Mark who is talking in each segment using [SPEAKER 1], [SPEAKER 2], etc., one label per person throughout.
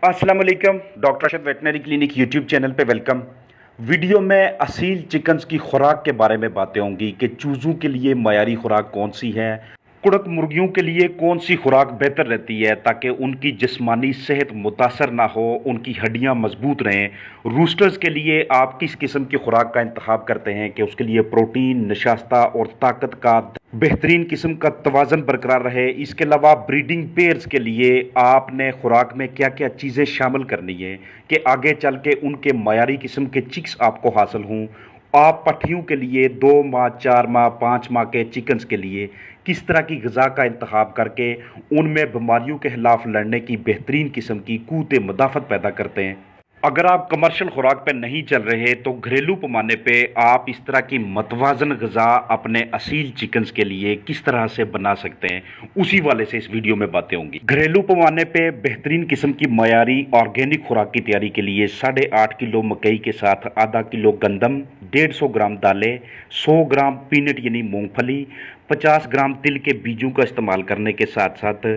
[SPEAKER 1] अस्सलाम वालेकुम। Doctor Arshad veterinary clinic YouTube channel पे वेलकम। वीडियो में असील चिकन्स की खुराक के बारे में बातें होंगी कि चूज़ों के लिए मयारी खुराक कौन सी है, कुड़क मुर्गियों के लिए कौन सी खुराक बेहतर रहती है ताकि उनकी जिस्मानी सेहत मुतासर ना हो, उनकी हड्डियां मजबूत रहें। रूस्टर्स के लिए आप किस किस्म की खुराक का इंतखाब करते हैं कि उसके लिए प्रोटीन, नशास्ता और ताकत का बेहतरीन किस्म का तवाज़न बरकरार रहे। इसके अलावा ब्रीडिंग पेयर्स के लिए आपने खुराक में क्या क्या चीज़ें शामिल करनी है कि आगे चल के उनके मयारी किस्म के चिक्स आपको हासिल हों। आप पट्ठियों के लिए 2 माह, 4 माह, 5 माह के चिकन्स के लिए किस तरह की ग़िज़ा का इंतखाब करके उनमें बीमारियों के खिलाफ लड़ने की बेहतरीन किस्म की क़ुव्वत मुदाफ़त पैदा करते हैं। अगर आप कमर्शियल खुराक पे नहीं चल रहे तो घरेलू पैमाने पे आप इस तरह की मतवाजन ग़िज़ा अपने असील चिकन्स के लिए किस तरह से बना सकते हैं, उसी वाले से इस वीडियो में बातें होंगी। घरेलू पैमाने पे बेहतरीन किस्म की मयारी ऑर्गेनिक खुराक की तैयारी के लिए 8.5 किलो मकई के साथ आधा किलो गंदम, 150 ग्राम दालें, 100 ग्राम पीनट यानी मूंगफली, 50 ग्राम तिल के बीजों का इस्तेमाल करने के साथ साथ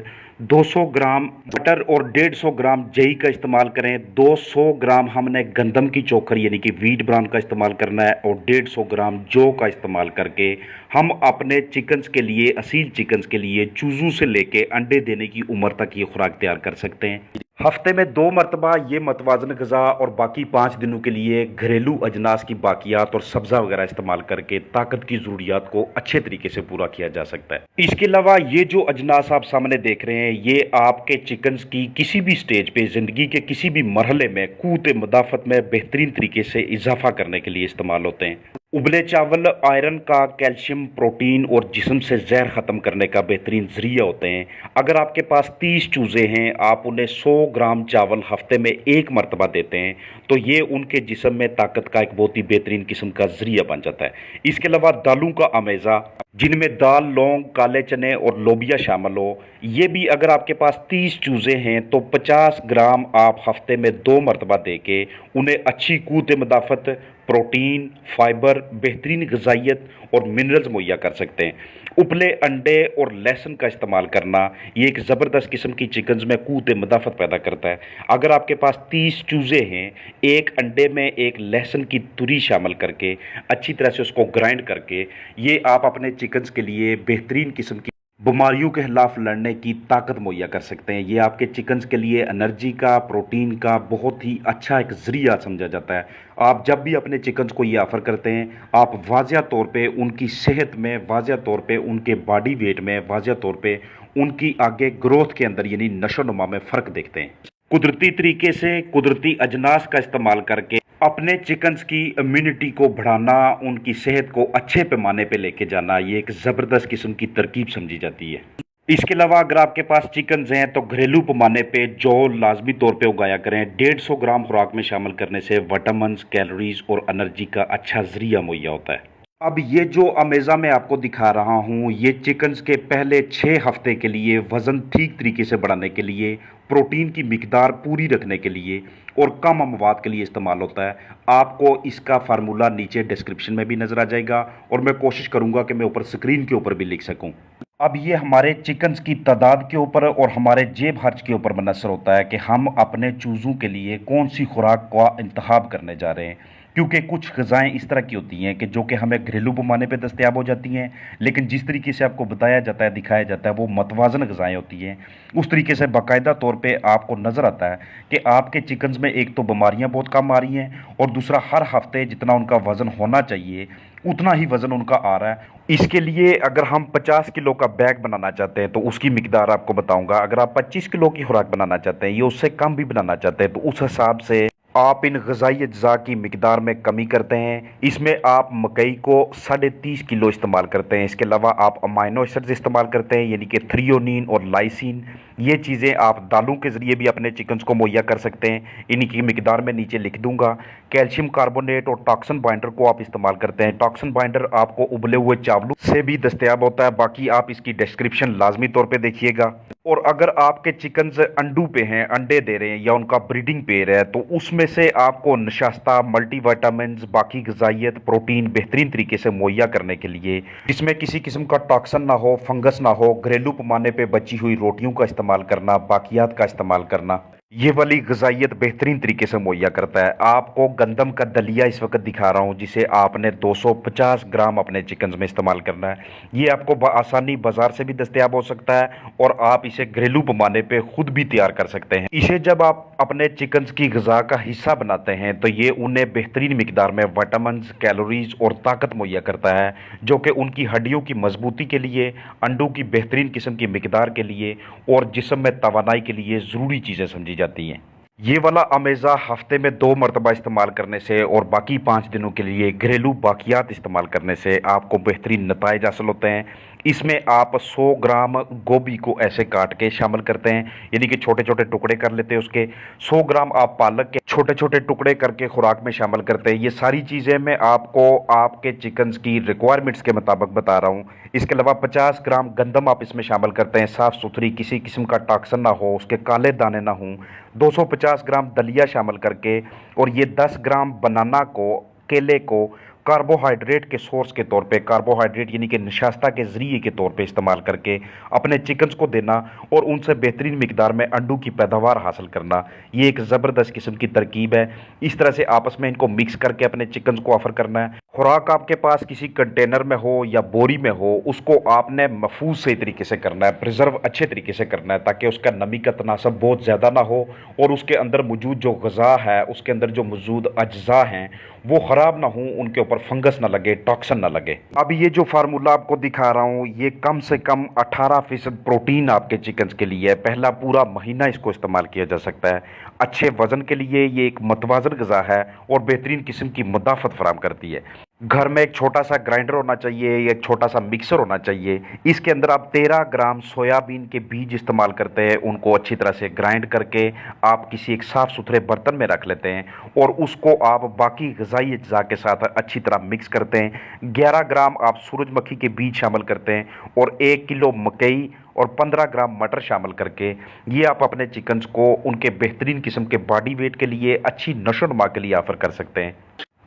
[SPEAKER 1] 200 ग्राम बटर और 150 ग्राम जई का इस्तेमाल करें। 200 ग्राम हमने गंदम की चोखर यानी कि व्हीट ब्राउन का इस्तेमाल करना है और 150 ग्राम जौ का इस्तेमाल करके हम अपने चिकन्स के लिए, असील चिकन्स के लिए चूज़ों से लेके अंडे देने की उम्र तक ये खुराक तैयार कर सकते हैं। हफ्ते में 2 मरतबा ये मतवाजन ग़िज़ा और बाकी 5 दिनों के लिए घरेलू अजनास की बाकियात और सब्ज़ा वगैरह इस्तेमाल करके ताकत की ज़रूरियात को अच्छे तरीके से पूरा किया जा सकता है। इसके अलावा ये जो अजनास आप सामने देख रहे हैं, ये आपके चिकन्स की किसी भी स्टेज पे, ज़िंदगी के किसी भी मरहले में क़ुव्वत मुदाफ़त में बेहतरीन तरीके से इजाफा करने के लिए इस्तेमाल होते हैं। उबले चावल आयरन का, कैल्शियम, प्रोटीन और जिस्म से जहर ख़त्म करने का बेहतरीन ज़रिया होते हैं। अगर आपके पास 30 चूज़े हैं, आप उन्हें 100 ग्राम चावल हफ्ते में 1 मरतबा देते हैं तो ये उनके जिस्म में ताकत का एक बहुत ही बेहतरीन किस्म का ज़रिया बन जाता है। इसके अलावा दालों का अमेज़ा, जिनमें दाल, लौंग, काले चने और लोबिया शामिल हो, ये भी अगर आपके पास 30 चूज़े हैं तो 50 ग्राम आप हफ्ते में 2 मरतबा दे के उन्हें अच्छी क़ुव्वत मुदाफ़त, प्रोटीन, फाइबर, बेहतरीन ग़िज़ाइयत और मिनरल्स मुहैया कर सकते हैं। उबले अंडे और लहसुन का इस्तेमाल करना ये एक ज़बरदस्त किस्म की चिकन्स में क़ुव्वत मुदाफ़त पैदा करता है। अगर आपके पास 30 चूज़े हैं, एक अंडे में एक लहसुन की तुरी शामिल करके अच्छी तरह से उसको ग्राइंड करके ये आप अपने चिकन्स के लिए बेहतरीन किस्म की बीमारियों के खिलाफ लड़ने की ताकत मुहैया कर सकते हैं। ये आपके चिकन्स के लिए एनर्जी का, प्रोटीन का बहुत ही अच्छा एक ज़रिया समझा जाता है। आप जब भी अपने चिकन्स को ये ऑफ़र करते हैं, आप वाज़िया तौर पे उनकी सेहत में, वाज़िया तौर पे उनके बॉडी वेट में, वाज़िया तौर पे उनकी आगे ग्रोथ के अंदर यानी नशो-नुमा में फ़र्क देखते हैं। कुदरती तरीके से कुदरती अजनास का इस्तेमाल करके अपने चिकन्स की इम्यूनिटी को बढ़ाना, उनकी सेहत को अच्छे पैमाने पे लेके जाना, ये एक ज़बरदस्त किस्म की तरकीब समझी जाती है। इसके अलावा अगर आपके पास चिकन्स हैं तो घरेलू पैमाने पे जौ लाजमी तौर पे उगाया करें। 150 ग्राम खुराक में शामिल करने से विटामिन्स, कैलोरीज और एनर्जी का अच्छा ज़रिया मुहैया होता है। अब ये जो अमेज़ा मैं आपको दिखा रहा हूँ, ये चिकन्स के पहले 6 हफ्ते के लिए वज़न ठीक तरीके से बढ़ाने के लिए, प्रोटीन की मिकदार पूरी रखने के लिए और कम मवाद के लिए इस्तेमाल होता है। आपको इसका फार्मूला नीचे डिस्क्रिप्शन में भी नज़र आ जाएगा और मैं कोशिश करूँगा कि मैं ऊपर स्क्रीन के ऊपर भी लिख सकूँ। अब ये हमारे चिकन्स की तादाद के ऊपर और हमारे जेब खर्च के ऊपर मुनहसर होता है कि हम अपने चूज़ों के लिए कौन सी खुराक का इंतखाब करने जा रहे हैं, क्योंकि कुछ ग़िज़ाएँ इस तरह की होती हैं कि जो कि हमें घरेलू पैमाने पे दस्तयाब हो जाती हैं, लेकिन जिस तरीके से आपको बताया जाता है, दिखाया जाता है, वो मतवाज़न ग़िज़ाएँ होती हैं। उस तरीके से बाकायदा तौर पे आपको नज़र आता है कि आपके चिकन्स में एक तो बीमारियाँ बहुत कम आ रही हैं और दूसरा हर हफ्ते जितना उनका वज़न होना चाहिए उतना ही वज़न उनका आ रहा है। इसके लिए अगर हम 50 किलो का बैग बनाना चाहते हैं तो उसकी मिकदार आपको बताऊंगा। अगर आप 25 किलो की खुराक बनाना चाहते हैं या उससे कम भी बनाना चाहते हैं तो उस हिसाब से आप इन ग़िज़ाई अज्जा की मिकदार में कमी करते हैं। इसमें आप मकई को 30.5 किलो इस्तेमाल करते हैं। इसके अलावा आप अमाइनो एसिड्स इस्तेमाल करते हैं यानी कि थ्रियोनिन और लाइसिन। ये चीज़ें आप दालों के ज़रिए भी अपने चिकन्स को मुहैया कर सकते हैं। इनकी मिकदार में नीचे लिख दूंगा। कैल्शियम कार्बोनेट और टॉक्सिन बाइंडर को आप इस्तेमाल करते हैं। टॉक्सिन बाइंडर आपको उबले हुए चावलों से भी दस्तयाब होता है, बाकी आप इसकी डिस्क्रिप्शन लाजमी तौर पे देखिएगा। और अगर आपके चिकन्स अंडों पे हैं, अंडे दे रहे हैं या उनका ब्रीडिंग पेयर है तो उसमें से आपको नशास्ता, मल्टीविटामिन्स, बाकी ग़िज़ाइयत, प्रोटीन बेहतरीन तरीके से मुहैया करने के लिए, जिसमें किसी किस्म का टॉक्सन ना हो, फंगस ना हो, घरेलू पैमाने पे बची हुई रोटियों का इस्तेमाल करना, बाकियात का इस्तेमाल करना, ये वाली ग़िज़ाइयत बेहतरीन तरीके से मुहैया करता है। आपको गंदम का दलिया इस वक्त दिखा रहा हूँ, जिसे आपने 250 ग्राम अपने चिकन में इस्तेमाल करना है। ये आपको आसानी बाज़ार से भी दस्तयाब हो सकता है और आप इसे घरेलू पैमाने पे खुद भी तैयार कर सकते हैं। इसे जब आप अपने चिकन की ग़िज़ा का हिस्सा बनाते हैं तो ये उन्हें बेहतरीन मिकदार में विटामिन, कैलोरीज और ताकत मुहैया करता है, जो कि उनकी हड्डियों की मजबूती के लिए, अंडों की बेहतरीन किस्म की मिकदार के लिए और जिस्म में तवानाई के लिए ज़रूरी चीज़ें समझी जाती हैं। ये वाला अमेज़ा हफ्ते में 2 मरतबा इस्तेमाल करने से और बाकी 5 दिनों के लिए घरेलू बाकियात इस्तेमाल करने से आपको बेहतरीन नताइज हासिल होते हैं। इसमें आप 100 ग्राम गोभी को ऐसे काट के शामिल करते हैं, यानी कि छोटे छोटे टुकड़े कर लेते हैं उसके। 100 ग्राम आप पालक के छोटे छोटे टुकड़े करके खुराक में शामिल करते हैं। ये सारी चीज़ें मैं आपको आपके चिकन की रिक्वायरमेंट्स के मुताबिक बता रहा हूँ। इसके अलावा 50 ग्राम गंदम आप इसमें शामिल करते हैं, साफ़ सुथरी, किसी किस्म का टॉक्सिन ना हो, उसके काले दाने ना हों। 250 ग्राम दलिया शामिल करके और ये 10 ग्राम बनाना को, केले को कार्बोहाइड्रेट के सोर्स के तौर पे, कार्बोहाइड्रेट यानी कि नशास्ता के ज़रिए के तौर पे इस्तेमाल करके अपने चिकन्स को देना और उनसे बेहतरीन मिकदार में अंडों की पैदावार हासिल करना, ये एक ज़बरदस्त किस्म की तरकीब है। इस तरह से आपस में इनको मिक्स करके अपने चिकन्स को ऑफ़र करना है। खुराक आपके पास किसी कंटेनर में हो या बोरी में हो, उसको आपने महफूज सही तरीके से करना है, प्रिजर्व अच्छे तरीके से करना है, ताकि उसका नमी का तनासब बहुत ज़्यादा ना हो और उसके अंदर मौजूद जो ग़िज़ा है, उसके अंदर जो मौजूद अज्जा हैं, वो ख़राब ना हों, उनके ऊपर फंगस ना लगे, टॉक्सिन ना लगे। अब ये जो फार्मूला आपको दिखा रहा हूँ, ये कम से कम 18% प्रोटीन आपके चिकन के लिए है। पहला पूरा महीना इसको इस्तेमाल किया जा सकता है। अच्छे वज़न के लिए ये एक मतवाज़न ग़िज़ा है और बेहतरीन किस्म की मुदाफ़त फराहम करती है। घर में एक छोटा सा ग्राइंडर होना चाहिए या एक छोटा सा मिक्सर होना चाहिए। इसके अंदर आप 13 ग्राम सोयाबीन के बीज इस्तेमाल करते हैं, उनको अच्छी तरह से ग्राइंड करके आप किसी एक साफ़ सुथरे बर्तन में रख लेते हैं और उसको आप बाकी ग़िज़ाई अज्जा के साथ अच्छी तरह मिक्स करते हैं। 11 ग्राम आप सूरजमुखी के बीज शामिल करते हैं और 1 किलो मकई और 15 ग्राम मटर शामिल करके ये आप अपने चिकन्स को उनके बेहतरीन किस्म के बॉडी वेट के लिए, अच्छी नशोनुमा के लिए ऑफ़र कर सकते हैं।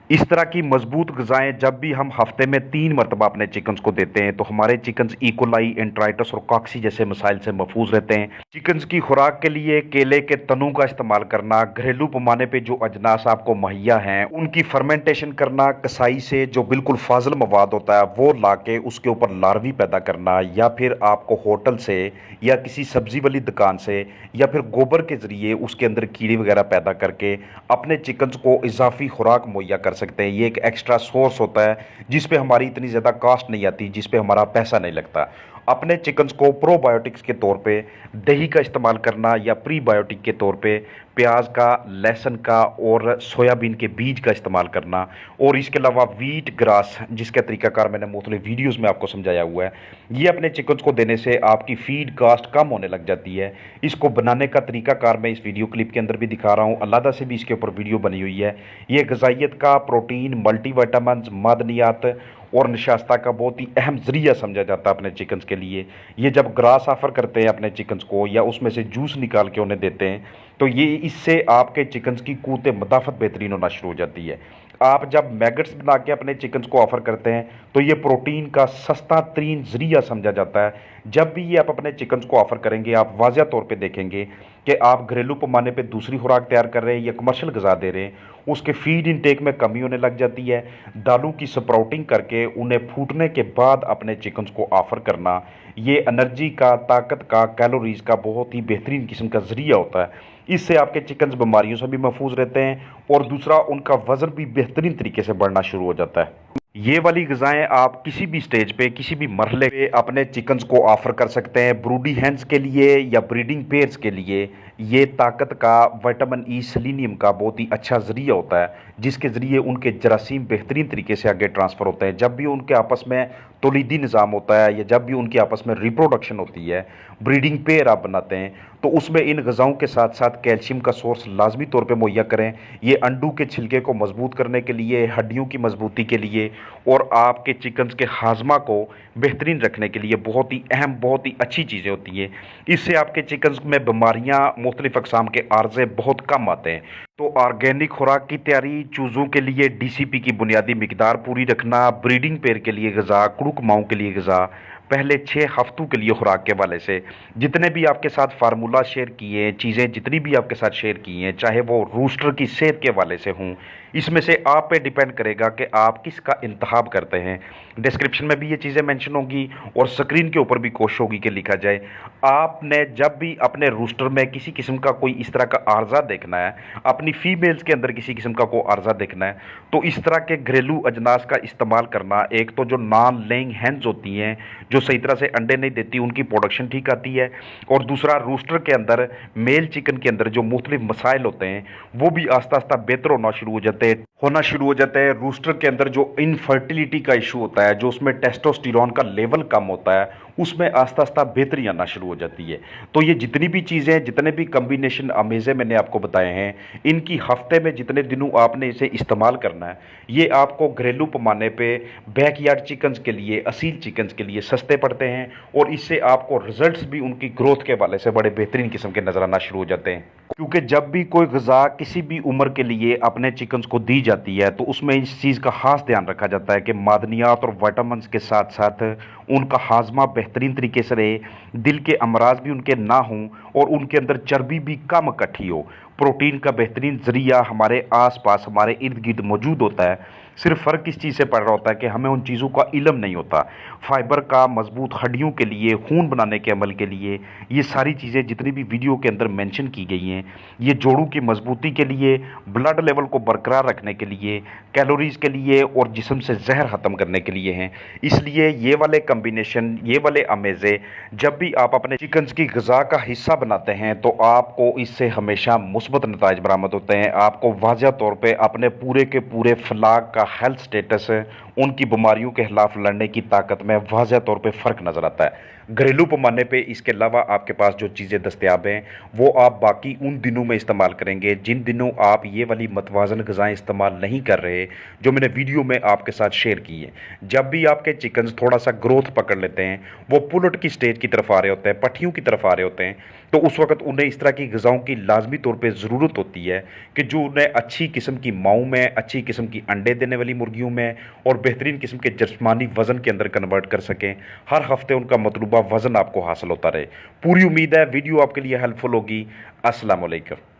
[SPEAKER 1] इस तरह की मजबूत ग़िज़ाएँ जब भी हम हफ्ते में 3 मरतबा अपने चिकन्स को देते हैं तो हमारे चिकन्स इकोलाई, एंट्राइटिस और कॉक्सी जैसे मसाइल से महफूज रहते हैं। चिकन्स की खुराक के लिए केले के तनों का इस्तेमाल करना, घरेलू पैमाने पे जो अजनास आपको मुहैया हैं उनकी फर्मेंटेशन करना, कसाई से जो बिल्कुल फाजिल मवाद होता है वो ला के उसके ऊपर लार्वी पैदा करना, या फिर आपको होटल से या किसी सब्ज़ी वाली दुकान से या फिर गोबर के ज़रिए उसके अंदर कीड़े वगैरह पैदा करके अपने चिकन्स को इजाफी खुराक मुहैया कर सकते हैं। ये एक एक्स्ट्रा सोर्स होता है जिस पे हमारी इतनी ज़्यादा कास्ट नहीं आती, जिस पे हमारा पैसा नहीं लगता। अपने चिकन्स को प्रोबायोटिक्स के तौर पे दही का इस्तेमाल करना या प्रीबायोटिक के तौर पे प्याज का, लहसुन का और सोयाबीन के बीज का इस्तेमाल करना, और इसके अलावा व्हीट ग्रास जिसका तरीकाकार मैंने मुख्तलिफ वीडियोज़ में आपको समझाया हुआ है, ये अपने चिकन्स को देने से आपकी फीड कास्ट कम होने लग जाती है। इसको बनाने का तरीकाकार मैं इस वीडियो क्लिप के अंदर भी दिखा रहा हूँ, अलहदा से भी इसके ऊपर वीडियो बनी हुई है। ये ग़िज़ाइयत का, प्रोटीन, मल्टीविटामिन, मादनियात और नशास्ता का बहुत ही अहम ज़रिया समझा जाता है अपने चिकन्स के लिए। ये जब ग्रास ऑफ़र करते हैं अपने चिकन्स को या उसमें से जूस निकाल के उन्हें देते हैं तो ये इससे आपके चिकन्स की क़ुव्वत मदाफ़त बेहतरीन होना शुरू हो जाती है। आप जब मैगट्स बना के अपने चिकन्स को ऑफ़र करते हैं तो ये प्रोटीन का सस्ता तरीन ज़रिया समझा जाता है। जब भी ये आप अपने चिकन्स को ऑफ़र करेंगे, आप वाज़िया तौर पे देखेंगे कि आप घरेलू पैमाने पे दूसरी खुराक तैयार कर रहे हैं या कमर्शियल ग़िज़ा दे रहे हैं, उसके फीड इनटेक में कमी होने लग जाती है। दालों की स्प्राउटिंग करके उन्हें फूटने के बाद अपने चिकन्स को ऑफ़र करना, ये एनर्जी का, ताकत का, कैलोरीज़ का बहुत ही बेहतरीन किस्म का ज़रिया होता है। इससे आपके चिकन्स बीमारियों से भी महफूज रहते हैं और दूसरा उनका वज़न भी बेहतरीन तरीके से बढ़ना शुरू हो जाता है। ये वाली ग़िज़ाएँ आप किसी भी स्टेज पे, किसी भी मरहले पे अपने चिकन्स को ऑफ़र कर सकते हैं। ब्रूडी हैंस के लिए या ब्रीडिंग पेयर्स के लिए ये ताकत का, विटामिन ई, सेलेनियम का बहुत ही अच्छा ज़रिया होता है, जिसके ज़रिए उनके जरासीम बेहतरीन तरीके से आगे ट्रांसफ़र होते हैं। जब भी उनके आपस में तौलीदी निज़ाम होता है या जब भी उनकी आपस में रिप्रोडक्शन होती है, ब्रीडिंग पेयर आप बनाते हैं, तो उसमें इन ग़िज़ाओं के साथ साथ कैल्शियम का सोर्स लाजमी तौर पे मुहैया करें। ये अंडों के छिलके को मजबूत करने के लिए, हड्डियों की मजबूती के लिए और आपके चिकन्स के हाजमा को बेहतरीन रखने के लिए बहुत ही अहम, बहुत ही अच्छी चीज़ें होती हैं। इससे आपके चिकन्स में बीमारियाँ, मुख्तलिफ़ अक़साम के आर्ज़े बहुत कम आते हैं। तो ऑर्गेनिक खुराक की तैयारी, चूज़ों के लिए डीसीपी की बुनियादी मिकदार पूरी रखना, ब्रीडिंग पेयर के लिए ग़िज़ा, कुड़ुक माओं के लिए ग़िज़ा, पहले 6 हफ्तों के लिए खुराक के हवाले से जितने भी आपके साथ फार्मूला शेयर किए हैं, चीज़ें जितनी भी आपके साथ शेयर की हैं, चाहे वो रूस्टर की सेहत के हवाले से हों, इसमें से आप पे डिपेंड करेगा कि आप किसका इंतखाब करते हैं। डिस्क्रिप्शन में भी ये चीज़ें मेंशन होंगी और स्क्रीन के ऊपर भी कोशिश होगी कि लिखा जाए। आपने जब भी अपने रूस्टर में किसी किस्म का कोई इस तरह का आर्जा देखना है, अपनी फीमेल्स के अंदर किसी किस्म का कोई आर्जा देखना है, तो इस तरह के घरेलू अजनास का इस्तेमाल करना, एक तो जो नॉन लेइंग हैंस होती हैं जो सही तरह से अंडे नहीं देती, उनकी प्रोडक्शन ठीक आती है, और दूसरा रूस्टर के अंदर मेल चिकन के अंदर जो मुख्तलिफ मसाइल होते हैं वो भी आस्ता आस्ता बेहतर होना शुरू हो जाते हैं। रूस्टर के अंदर जो इनफर्टिलिटी का इशू होता है, जो उसमें टेस्टोस्टेरोन का लेवल कम होता है, उसमें आस्ता आस्ता बेहतरी आना शुरू हो जाती है। तो ये जितनी भी चीज़ें, जितने भी कम्बिनेशन अमेज़े मैंने आपको बताए हैं, इनकी हफ्ते में जितने दिनों आपने इसे इस्तेमाल करना है, ये आपको घरेलू पैमाने पे बैकयार्ड चिकन्स के लिए, असील चिकन्स के लिए सस्ते पड़ते हैं, और इससे आपको रिजल्ट्स भी उनकी ग्रोथ के हवाले से बड़े बेहतरीन किस्म के नज़र आना शुरू हो जाते हैं। क्योंकि जब भी कोई ग़िज़ा किसी भी उम्र के लिए अपने चिकन्स को दी जाती है तो उसमें इस चीज़ का ख़ास ध्यान रखा जाता है कि मादनियात और विटामिन्स के साथ साथ उनका हाजमा बेहतरीन तरीके से रहे, दिल के अमराज भी उनके ना हों, और उनके अंदर चर्बी भी कम इकट्ठी हो। प्रोटीन का बेहतरीन ज़रिया हमारे आसपास, हमारे इर्द गिर्द मौजूद होता है। सिर्फ फ़र्क इस चीज़ से पड़ रहा होता है कि हमें उन चीज़ों का इल्म नहीं होता। फाइबर का मजबूत हड्डियों के लिए, खून बनाने के अमल के लिए, ये सारी चीज़ें जितनी भी वीडियो के अंदर मेंशन की गई हैं, ये जोड़ों की मजबूती के लिए, ब्लड लेवल को बरकरार रखने के लिए, कैलोरीज़ के लिए, और जिस्म से जहर ख़त्म करने के लिए हैं। इसलिए ये वाले कम्बिनेशन, ये वाले अमेज़े जब भी आप अपने चिकन्स की ग़िज़ा का हिस्सा बनाते हैं तो आपको इससे हमेशा मुस्बत नताइज बरामद होते हैं। आपको वाज़ह तौर पे अपने पूरे के पूरे फलाग का हेल्थ स्टेटस, उनकी बीमारियों के खिलाफ लड़ने की ताकत में वाज़ह तौर पे फ़र्क नज़र आता है। घरेलू पैमाने पे इसके अलावा आपके पास जो चीज़ें दस्तयाब हैं वो आप बाकी उन दिनों में इस्तेमाल करेंगे जिन दिनों आप ये वाली मतवाज़न ग़िज़ाएँ इस्तेमाल नहीं कर रहे, जो मैंने वीडियो में आपके साथ शेयर की है। जब भी आपके चिकन्स थोड़ा सा ग्रोथ पकड़ लेते हैं, वो पुलट की स्टेज की तरफ आ रहे होते हैं, पट्टियों की तरफ आ रहे होते हैं, तो उस वक्त उन्हें इस तरह की ग़िज़ाओं की लाजमी तौर पर ज़रूरत होती है कि जो उन्हें अच्छी किस्म की माओं में, अच्छी किस्म की अंडे देने वाली मुर्गियों में, और बेहतरीन किस्म के जिस्मानी वज़न के अंदर कन्वर्ट कर सकें। हर हफ्ते उनका मतलूबा वज़न आपको हासिल होता रहे। पूरी उम्मीद है वीडियो आपके लिए हेल्पफुल होगी। अस्सलाम वालेकुम।